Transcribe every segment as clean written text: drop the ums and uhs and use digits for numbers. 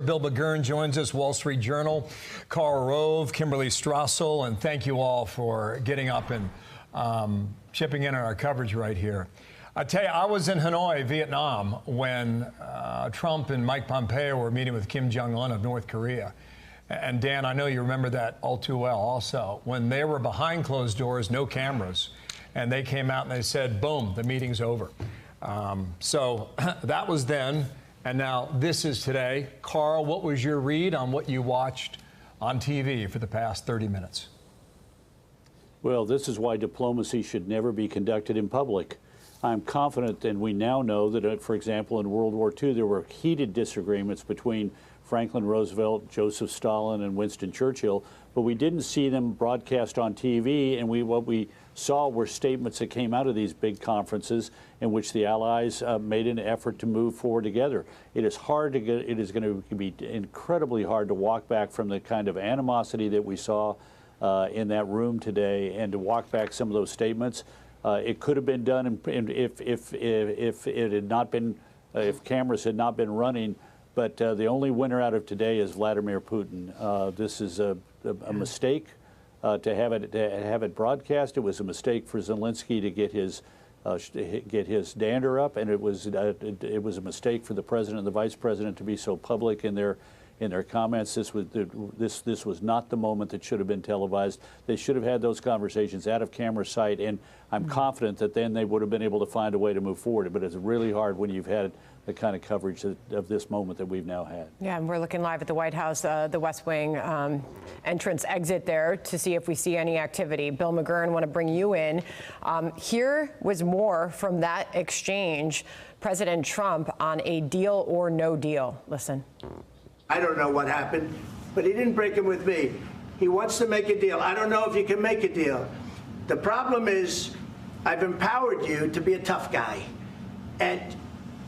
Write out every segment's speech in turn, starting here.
Bill McGurn joins us, Wall Street Journal, Karl Rove, Kimberly Strassel, and thank you all for getting up and chipping in on our coverage right here. I tell you, I was in Hanoi, Vietnam, when Trump and Mike Pompeo were meeting with Kim Jong-un of North Korea. And Dan, I know you remember that all too well also, when they were behind closed doors, no cameras, and they came out and they said, boom, the meeting's over. So that was then. And now this is today. Karl, what was your read on what you watched on TV for the past 30 minutes? Well, this is why diplomacy should never be conducted in public. I'm confident, and we now know that, for example, in World War II, there were heated disagreements between Franklin Roosevelt, Joseph Stalin, and Winston Churchill, but we didn't see them broadcast on TV, and what we saw were statements that came out of these big conferences in which the Allies made an effort to move forward together. It is hard to get. It is going to be incredibly hard to walk back from the kind of animosity that we saw in that room today, and to walk back some of those statements. It could have been done if it had not been, if cameras had not been running. But the only winner out of today is Vladimir Putin. This is a mistake to have it broadcast. It was a mistake for Zelenskyy to get his dander up, and it was a mistake for the president and the vice president to be so public in their comments. This was not the moment that should have been televised. They should have had those conversations out of camera sight, and I'm confident that then they would have been able to find a way to move forward. But it's really hard when you've had the kind of coverage of this moment that we've now had. Yeah, and we're looking live at the White House, the West Wing entrance exit there to see if we see any activity. Bill McGurn, want to bring you in. Here was more from that exchange. President Trump on a deal or no deal. Listen. I don't know what happened, but he didn't break him with me. He wants to make a deal. I don't know if you can make a deal. The problem is I've empowered you to be a tough guy. And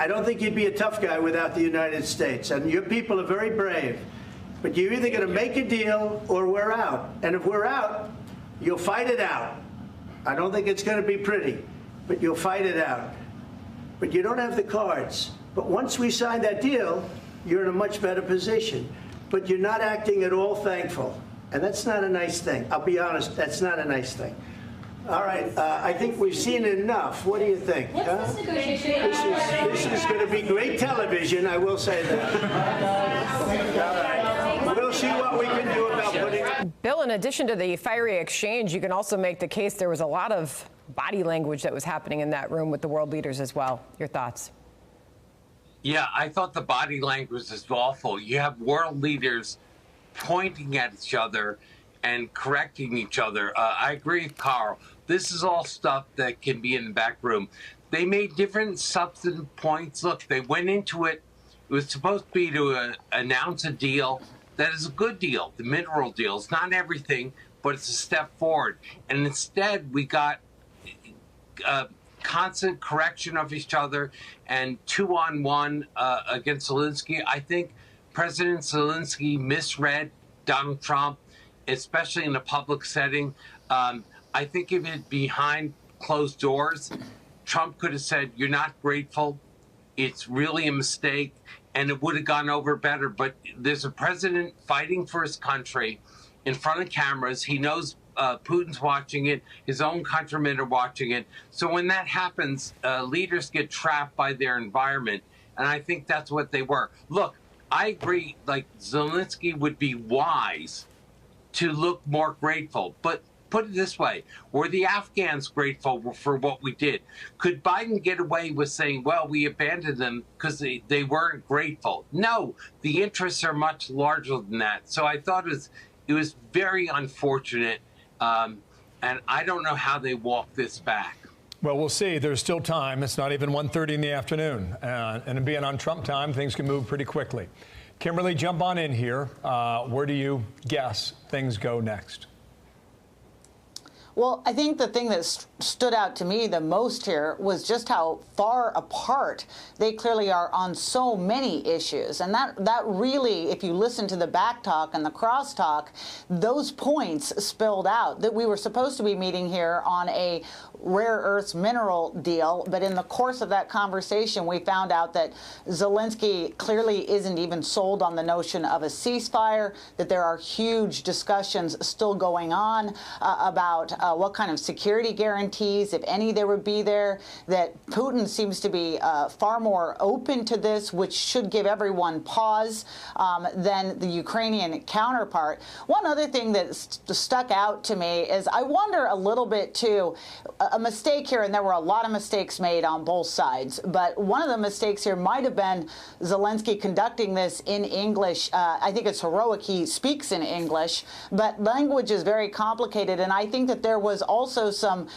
I don't think you'd be a tough guy without the United States. And your people are very brave. But you're either going to make a deal or we're out. And if we're out, you'll fight it out. I don't think it's going to be pretty, but you'll fight it out. But you don't have the cards. But once we sign that deal, you're in a much better position. But you're not acting at all thankful. And that's not a nice thing. I'll be honest, that's not a nice thing. All right, I think we've seen enough. What do you think? What's this negotiation? This is going to be great television, I will say that. All right. We'll see what we can do about putting... Bill, in addition to the fiery exchange, you can also make the case there was a lot of body language that was happening in that room with the world leaders as well. Your thoughts? Yeah, I thought the body language was awful. You have world leaders pointing at each other and correcting each other. I agree with Karl. This is all stuff that can be in the back room. They made different substantive points. Look, they went into it. It was supposed to be to announce a deal that is a good deal, the mineral deal. It's not everything, but it's a step forward. And instead, we got constant correction of each other and two-on-one against Zelenskyy. I think President Zelenskyy misread Donald Trump, especially in a public setting. I think if it behind closed doors, Trump could have said, you're not grateful. It's really a mistake. And it would have gone over better. But there's a president fighting for his country in front of cameras. He knows Putin's watching it. His own countrymen are watching it. So when that happens, leaders get trapped by their environment. And I think that's what they were. Look, I agree, like Zelenskyy would be wise to look more grateful. But put it this way, were the Afghans grateful for what we did? Could Biden get away with saying, well, we abandoned them because they weren't grateful? No, the interests are much larger than that. So I thought it was very unfortunate, and I don't know how they walk this back. Well, we'll see. There's still time. It's not even 1:30 in the afternoon. And being on Trump time, things can move pretty quickly. Kimberly, jump on in here. Where do you guess things go next? Well, I think the thing that stood out to me the most here was just how far apart they clearly are on so many issues. And that really, if you listen to the back talk and the cross talk, those points spilled out that we were supposed to be meeting here on a rare earths mineral deal. But in the course of that conversation, we found out that Zelenskyy clearly isn't even sold on the notion of a ceasefire, that there are huge discussions still going on about what kind of security guarantees, if any, there would be there, that Putin seems to be far more open to this, which should give everyone pause than the Ukrainian counterpart. One other thing that stuck out to me is I wonder a little bit, too, a mistake here, and there were a lot of mistakes made on both sides, but one of the mistakes here might have been Zelenskyy conducting this in English. I think it's heroic he speaks in English, but language is very complicated, and I think that there was also some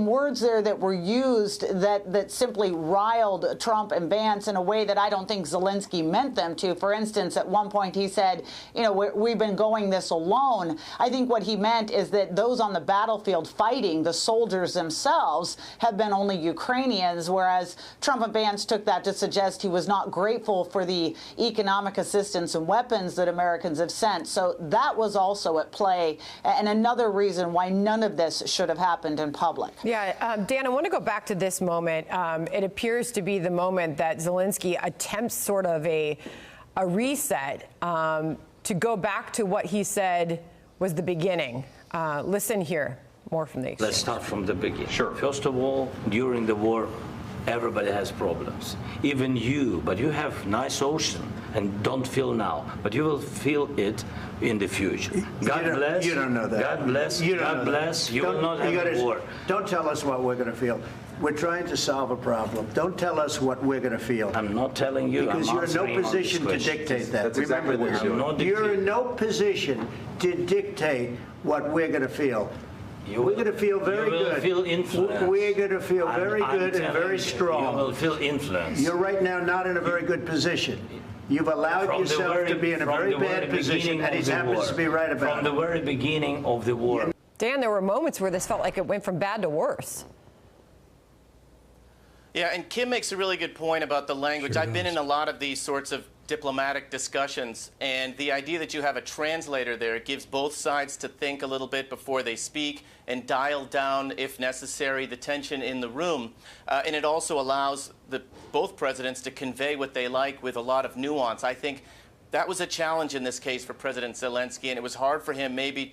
words there that were used that simply riled Trump and Vance in a way that I don't think Zelenskyy meant them to. For instance, at one point he said, you know, we've been going this alone. I think what he meant is that those on the battlefield fighting, the soldiers themselves, have been only Ukrainians, whereas Trump and Vance took that to suggest he was not grateful for the economic assistance and weapons that Americans have sent. So that was also at play, and another reason why none of this should have happened in public. Yeah, Dan, I want to go back to this moment. It appears to be the moment that Zelenskyy attempts sort of a reset to go back to what he said was the beginning. Listen here, more from the exchange. Let's start from the beginning. Sure. First of all, during the war, everybody has problems. Even you, but you have nice ocean and don't feel now, but you will feel it in the future. God bless. You don't know that. God bless. You don't God know bless. that. You will not have a war. Don't tell us what we're going to feel. We're trying to solve a problem. Don't tell us what we're going to feel. I'm not telling you. Because I'm you're in no answering on this position to question. dictate that. That's exactly Remember what this. you're doing. You're in no position to dictate what we're going to feel. We're going to feel very good. You will feel influence. We're going to feel very good and very strong. You will feel influence. You're right now not in a very good position. You've allowed yourself to be in a very bad position, and he happens to be right about it. From the very beginning of the war. Dan, there were moments where this felt like it went from bad to worse. Yeah, and Kim makes a really good point about the language. I've been in a lot of these sorts of diplomatic discussions, and the idea that you have a translator there gives both sides to think a little bit before they speak and dial down, if necessary, the tension in the room. And it also allows both presidents to convey what they like with a lot of nuance. I think that was a challenge in this case for President Zelenskyy, and it was hard for him maybe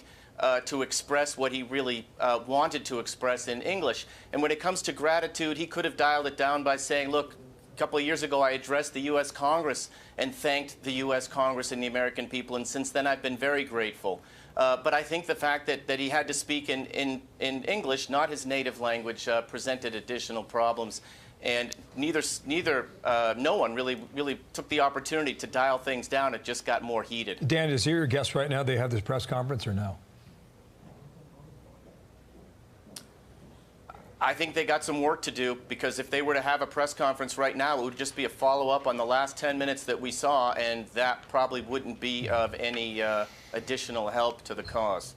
to express what he really wanted to express in English. And when it comes to gratitude, he could have dialed it down by saying, look, a couple of years ago I addressed the U.S. Congress and thanked the U.S. Congress and the American people, and since then I've been very grateful. But I think the fact that he had to speak in English, not his native language, presented additional problems. And no one really took the opportunity to dial things down. It just got more heated. Dan, is he your guest right now? They have this press conference or no? I think they got some work to do, because if they were to have a press conference right now, it would just be a follow-up on the last 10 minutes that we saw, and that probably wouldn't be of any additional help to the cause.